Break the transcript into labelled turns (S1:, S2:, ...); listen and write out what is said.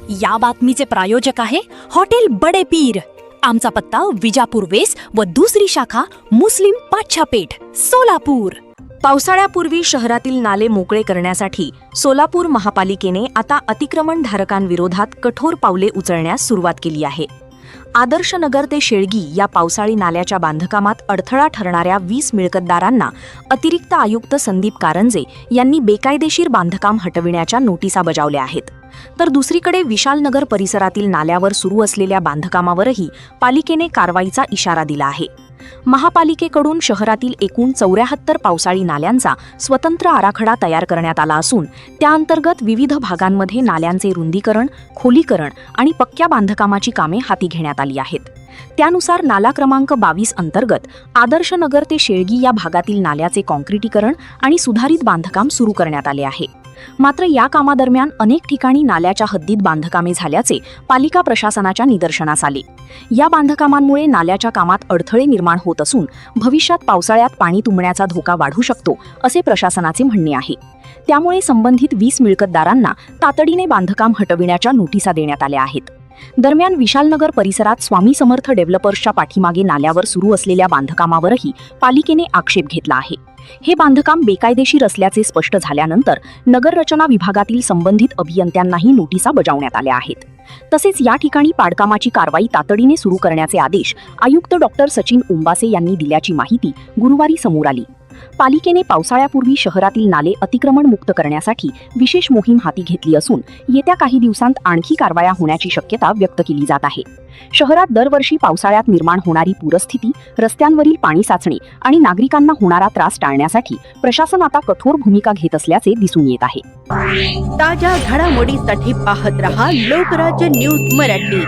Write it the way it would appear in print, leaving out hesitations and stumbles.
S1: या बातमीचे प्रायोजक आहे हॉटेल बडे पीर। आमचा पत्ता विजापूर वेस व दुसरी शाखा मुस्लिम पाच्छापेठ सोलापूर।
S2: पावसाळ्यापूर्वी शहरातील नाले मोकळे करण्यासाठी सोलापूर महापालिकेने आता अतिक्रमणधारकांविरोधात कठोर पावले उचलण्यास सुरुवात केली आहे। आदर्श नगर ते शेळगी या पावसाळी नाल्याच्या बांधकामात अडथळा ठरणाऱ्या 20 मिळकतदारांना अतिरिक्त आयुक्त संदीप कारंजे यांनी बेकायदेशीर बांधकाम हटविण्याच्या नोटिसा बजावल्या आहेत। तर दुसरीकडे विशालनगर परिसरातील नाल्यावर सुरू असलेल्या बांधकामावरही पालिकेने कारवाईचा इशारा दिला आहे। महापालिकेकडून शहरातील एकूण 74 पावसाळी नाल्यांचा स्वतंत्र आराखडा तयार करण्यात आला असून त्याअंतर्गत विविध भागांमध्ये नाल्यांचे रुंदीकरण, खोलीकरण आणि पक्क्या बांधकामाची कामे हाती घेण्यात आली आहेत। त्यानुसार नाला क्रमांक 22 अंतर्गत आदर्श नगर ते शेळगी या भागातील नाल्याचे काँक्रिटीकरण आणि सुधारित बांधकाम सुरू करण्यात आले आहे। मात्र या कामादरम्यान अनेक ठिकाणी नाल्याच्या हद्दीत बांधकामे झाल्याचे पालिका प्रशासनाच्या निदर्शनास आले। या बांधकामांमुळे नाल्याच्या कामात अडथळे निर्माण होत असून भविष्यात पावसाळ्यात पाणी तुंबण्याचा धोका वाढू शकतो असे प्रशासनाचे म्हणणे आहे। त्यामुळे संबंधित 20 मिळकतदारांना तातडीने बांधकाम हटविण्याच्या नोटिसा देण्यात आल्या आहेत। दरम्यान विशालनगर परिसरात स्वामी समर्थ डेव्हलपर्सच्या पाठीमागे नाल्यावर सुरू असलेल्या बांधकामावरही पालिकेने आक्षेप घेतला आहे। हे बांधकाम बेकायदेशीर असल्याचे स्पष्ट झाल्यानंतर नगररचना विभागातील संबंधित अभियंत्यांनाही नोटिसा बजावण्यात आल्या आहेत। तसेच या ठिकाणी पाडकामाची कारवाई तातडीने सुरू करण्याचे आदेश आयुक्त डॉक्टर सचिन उंबासे यांनी दिल्याची माहिती गुरुवारी समोर आली। पालिकेने पावसाळ्यापूर्वी शहरातील नाले अतिक्रमण मुक्त करण्यासाठी विशेष मोहीम हाती घेतली असून येत्या काही दिवसांत आणखी कारवाया होण्याची शक्यता व्यक्त केली जात आहे। शहरात दरवर्षी पावसाळ्यात निर्माण होणारी पूरस्थिती, रस्त्यांवरील पाणी साचणे आणि नागरिकांना होणारा त्रास टाळण्यासाठी प्रशासन आता कठोर भूमिका घेत असल्याचे दिसून येत आहे।
S3: ताज्या घडामोडीसाठी पाहत रहा लोकराज्य न्यूज मराठी।